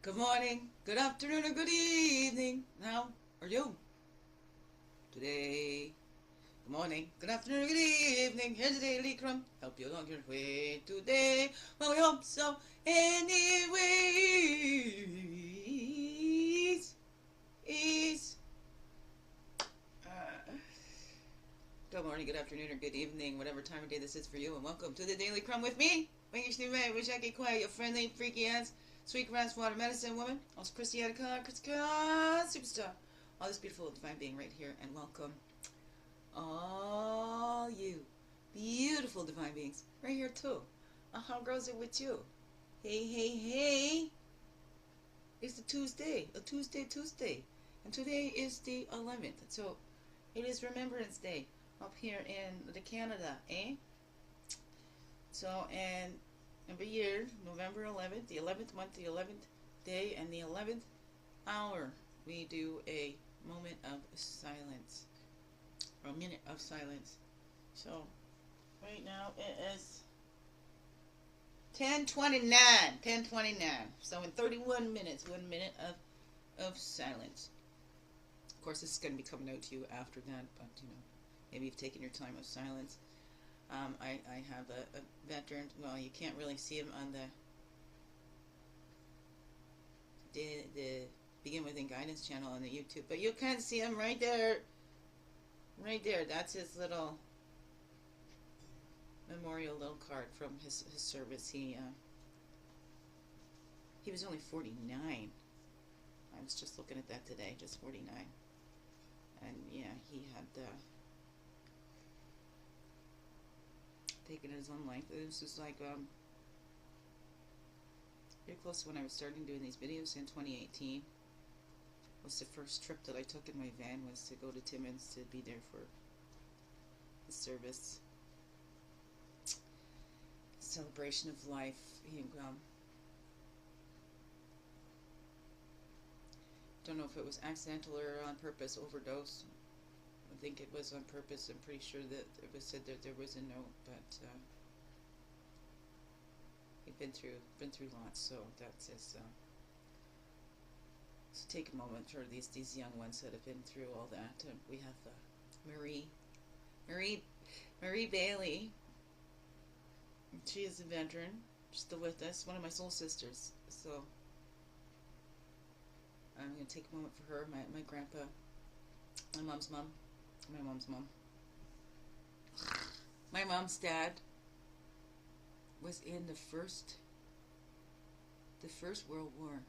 Good morning, good afternoon, or good evening. How are you today? Good morning, good afternoon, good evening. Here's the daily crumb. Help you along your way today. Well, we hope so. Anyways, is. Uh, Good morning, good afternoon, or good evening, whatever time of day this is for you, and welcome to the Daily Crumb with me, iwishhewouldhavejusthitme, wish I could quiet your friendly, freaky ass, sweet grass water medicine woman, also Christy Attica, superstar, all this beautiful divine being right here, and welcome all you beautiful divine beings right here too. How goes it with you? Hey, hey, hey! It's a Tuesday, and today is the 11th, so it is Remembrance Day up here in the Canada, eh? So, and every year, November 11th, the 11th month, the 11th day, and the 11th hour, we do a moment of silence, or a minute of silence. So, right now it is 10:29. So in 31 minutes, 1 minute of silence. Of course, this is going to be coming out to you after that, but maybe you've taken your time of silence. I have a veteran. Well, you can't really see him on the Begin Within Guidance channel on the YouTube, but you can see him right there. Right there. That's his little memorial little card from his service. He was only 49. I was just looking at that today, just 49. And yeah, he had taken his own life. It was just like very close to when I was starting doing these videos in 2018. Was the first trip that I took in my van, was to go to Timmins to be there for the service, celebration of life. Don't know if it was accidental or on purpose overdose. I think it was on purpose. I'm pretty sure that it was said that there was a note, but he'd been through lots, so that's his. So take a moment for these young ones that have been through all that. We have Marie Bailey. She is a veteran, still with us, one of my soul sisters. So I'm going to take a moment for her, my grandpa, my mom's mom. My mom's dad was in the first World War.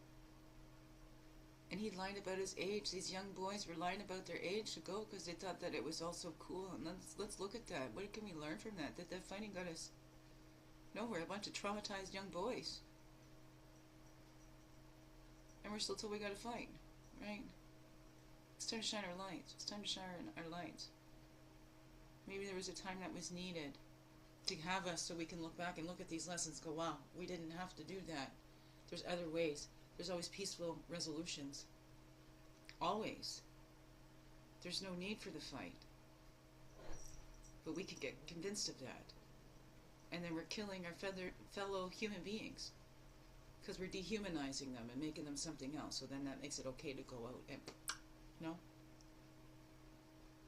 And he lied about his age. These young boys were lying about their age to go because they thought that it was all so cool. And let's look at that. What can we learn from that? That fighting got us nowhere. A bunch of traumatized young boys. And we're still told we gotta fight, right? It's time to shine our lights. It's time to shine our lights. Maybe there was a time that was needed to have us so we can look back and look at these lessons and go, wow, we didn't have to do that. There's other ways. There's always peaceful resolutions. Always. There's no need for the fight. But we could get convinced of that. And then we're killing our fellow human beings. Because we're dehumanizing them and making them something else. So then that makes it okay to go out and, no?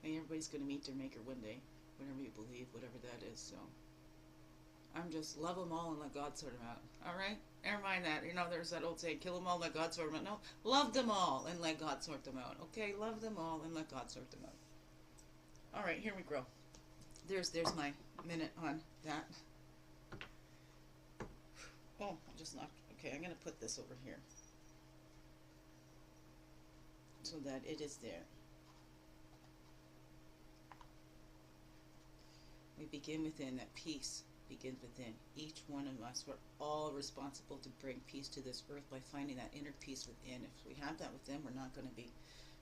And everybody's going to meet their maker one day. Whatever you believe, whatever that is, so. I'm just love them all and let God sort them out. Alright? Never mind that. There's that old saying, kill them all and let God sort them out. No, love them all and let God sort them out. Okay? Love them all and let God sort them out. Alright, here we go. There's my minute on that. Oh, I just knocked. Okay, I'm going to put this over here so that it is there. We begin within. That peace begins within. Each one of us, we're all responsible to bring peace to this earth by finding that inner peace within. If we have that within, we're not going to be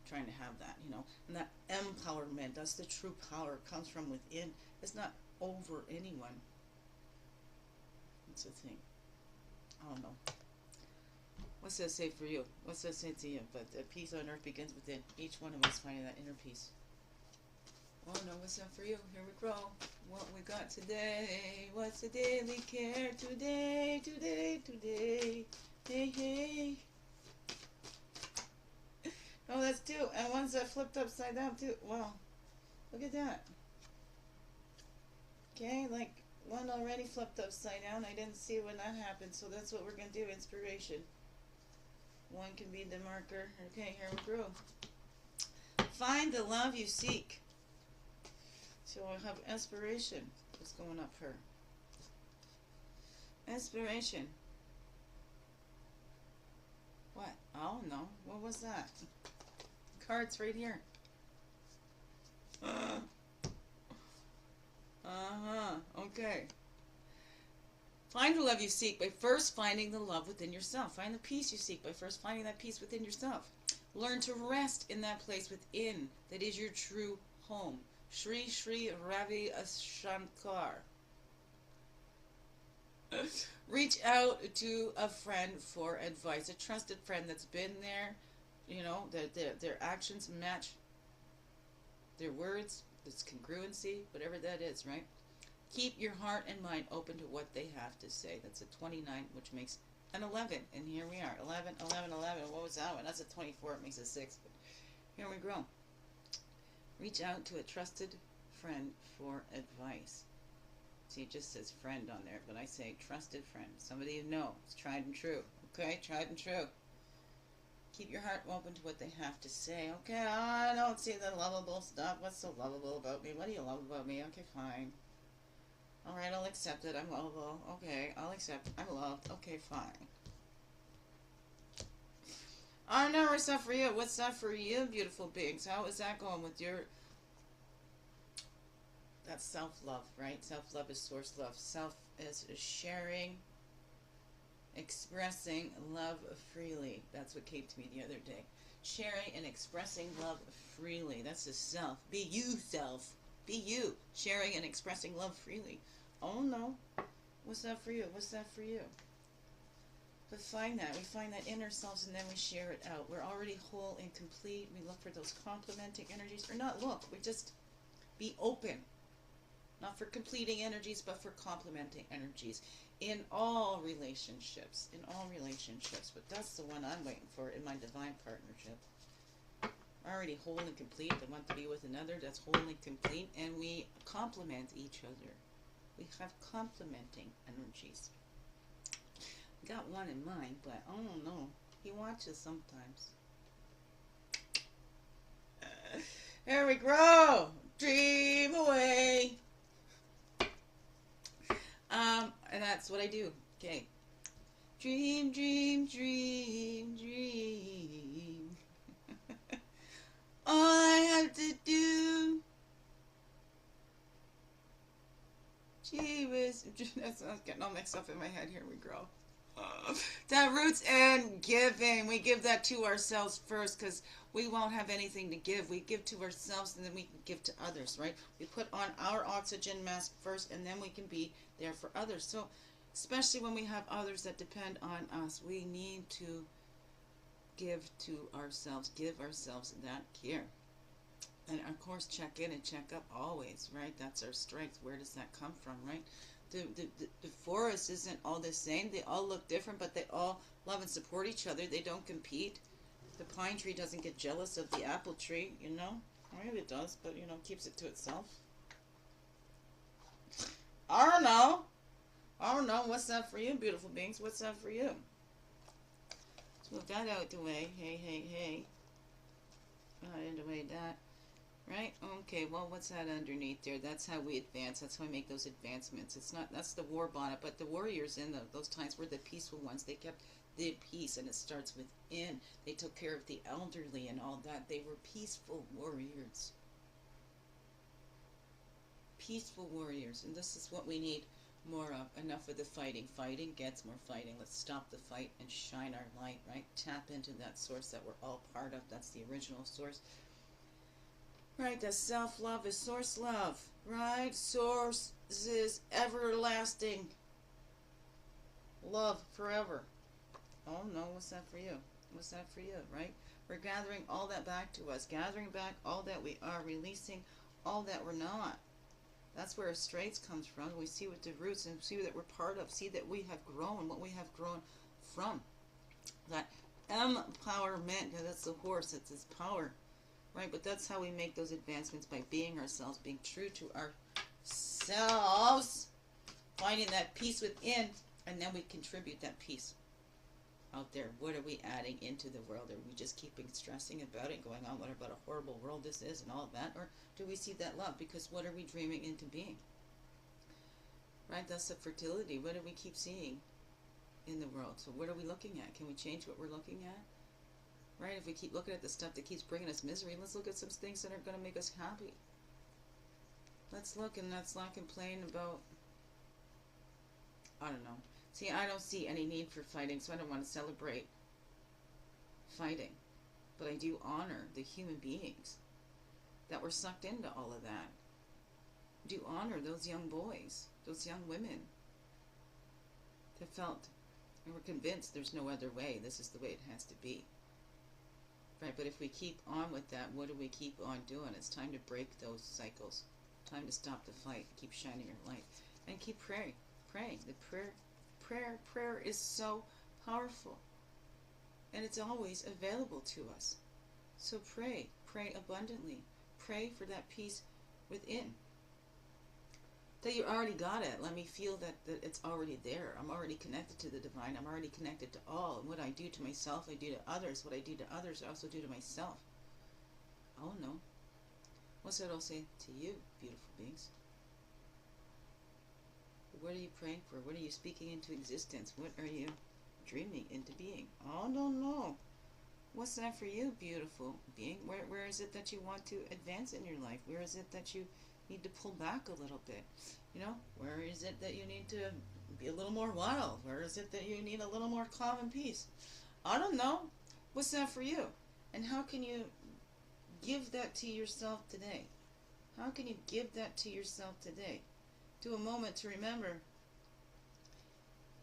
trying to have that, And that empowerment, that's the true power, comes from within. It's not over anyone. It's a thing. I don't know. What's that say for you? What's that say to you? But the peace on earth begins within. Each one of us finding that inner peace. Oh no, what's up for you? Here we go. What we got today? What's the daily care today? Hey, hey. Oh, that's two. And one's that flipped upside down too. Wow. Look at that. Okay, like one already flipped upside down. I didn't see when that happened, so that's what we're going to do. Inspiration. One can be the marker. Okay, here we go. Find the love you seek. So I have inspiration. What's going up here? Inspiration. What? Oh no. What was that? Cards right here. Okay. Find the love you seek by first finding the love within yourself. Find the peace you seek by first finding that peace within yourself. Learn to rest in that place within that is your true home. Sri Ravi Shankar. Reach out to a friend for advice, a trusted friend that's been there. You know, their actions match their words. It's congruency, whatever that is, right? Keep your heart and mind open to what they have to say. That's a 29, which makes an 11. And here we are. 11, 11, 11. What was that one? That's a 24. It makes a 6. But here we go. Reach out to a trusted friend for advice. See, it just says friend on there, but I say trusted friend. Somebody you know. It's tried and true. Okay? Tried and true. Keep your heart open to what they have to say. Okay, I don't see the lovable stuff. What's so lovable about me? What do you love about me? Okay, fine. Alright, I'll accept it. I'm lovable. Okay, I'll accept it. I'm loved. Okay, fine. Alright, now what's that for you? What's that for you, beautiful beings? How is that going with your... That's self-love, right? Self-love is source love. Self is sharing, expressing love freely. That's what came to me the other day. Sharing and expressing love freely. That's the self. Be you, self. Be you. Sharing and expressing love freely. Oh no. What's that for you? What's that for you? But find that. We find that in ourselves and then we share it out. We're already whole and complete. We look for those complementing energies. Or not look. We just be open. Not for completing energies, but for complementing energies. In all relationships. In all relationships. But that's the one I'm waiting for in my divine partnership. Already whole and complete. I want to be with another that's whole and complete. And we complement each other. We have complementing energies. Got one in mind, but I don't know. He watches sometimes. Here we go. Dream away. And that's what I do. Okay. Dream, dream, dream, dream. All I have to do. Gee whiz. That's getting all mixed up in my head. Here we go. That roots in giving. We give that to ourselves first because we won't have anything to give. We give to ourselves and then we can give to others, right? We put on our oxygen mask first and then we can be there for others. So especially when we have others that depend on us, we need to give to ourselves, give ourselves that care. And of course check in and check up always, right? That's our strength. Where does that come from, right? The forest isn't all the same. They all look different, but they all love and support each other. They don't compete. The pine tree doesn't get jealous of the apple tree, you know? Maybe it does, but, you know, keeps it to itself. I don't know. I don't know. What's that for you, beautiful beings? What's that for you? Let's move that out the way. Hey, hey, hey. Out of the way, that. Right? Okay, well, what's that underneath there? That's how we advance. That's how we make those advancements. It's not, that's the Warbonnet, but the warriors in those times were the peaceful ones. They kept the peace, and it starts within. They took care of the elderly and all that. They were peaceful warriors. Peaceful warriors, and this is what we need more of. Enough of the fighting. Fighting gets more fighting. Let's stop the fight and shine our light, right? Tap into that source that we're all part of. That's the original source. Right, the self-love is source love, right? Source is everlasting. Love forever. Oh no, what's that for you? What's that for you, right? We're gathering all that back to us. Gathering back all that we are. Releasing all that we're not. That's where our straits comes from. We see what the roots and see that we're part of. See that we have grown, what we have grown from. That empowerment. Yeah, that's the horse. That's his power. Right? But that's how we make those advancements, by being ourselves, being true to ourselves, finding that peace within, and then we contribute that peace out there. What are we adding into the world? Are we just keeping stressing about it, going on, what about a horrible world this is and all of that? Or do we see that love? Because what are we dreaming into being? Right? That's the fertility. What do we keep seeing in the world? So what are we looking at? Can we change what we're looking at? Right? If we keep looking at the stuff that keeps bringing us misery, let's look at some things that are going to make us happy. Let's look, and let's not complain about, I don't know. See, I don't see any need for fighting, so I don't want to celebrate fighting. But I do honor the human beings that were sucked into all of that. I do honor those young boys, those young women that felt and were convinced there's no other way. This is the way it has to be. Right, but if we keep on with that, what do we keep on doing? It's time to break those cycles. Time to stop the fight. Keep shining your light. And keep praying. Praying. The prayer is so powerful. And it's always available to us. So pray. Pray abundantly. Pray for that peace within. That you already got it. Let me feel that it's already there. I'm already connected to the divine. I'm already connected to all. And what I do to myself, I do to others. What I do to others, I also do to myself. Oh no. What's that all say to you, beautiful beings? What are you praying for? What are you speaking into existence? What are you dreaming into being? Oh, no. What's that for you, beautiful being? Where is it that you want to advance in your life? Where is it that you need to pull back a little bit? You know, where is it that you need to be a little more wild? Where is it that you need a little more calm and peace? I don't know. What's that for you? And how can you give that to yourself today? How can you give that to yourself today? Do a moment to remember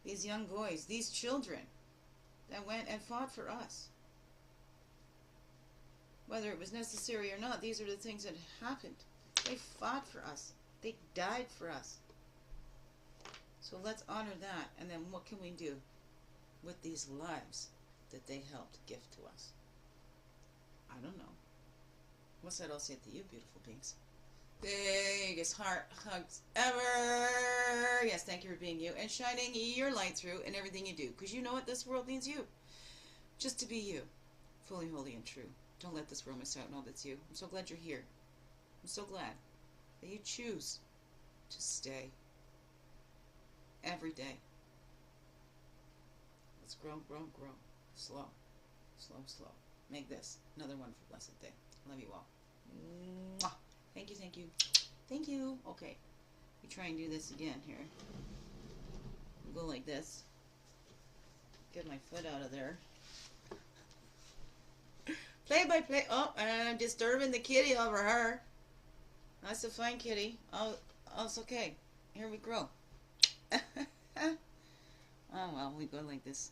these young boys, these children that went and fought for us. Whether it was necessary or not, these are the things that happened. They fought for us. They died for us. So let's honor that. And then what can we do with these lives that they helped gift to us? I don't know. What's that all say to you, beautiful beings? Biggest heart hugs ever. Yes, thank you for being you and shining your light through in everything you do. Because you know what? This world needs you. Just to be you. Fully, holy, and true. Don't let this world miss out on all that's you. I'm so glad you're here. I'm so glad that you choose to stay every day. Let's grow. Slow. Make this another wonderful, blessed day. Love you all. Mwah. Thank you. Okay. We try and do this again here. We'll go like this. Get my foot out of there. Play. Oh, and I'm disturbing the kitty over her. That's a fine kitty. Oh, it's okay. Here we grow. Oh, well, we go like this.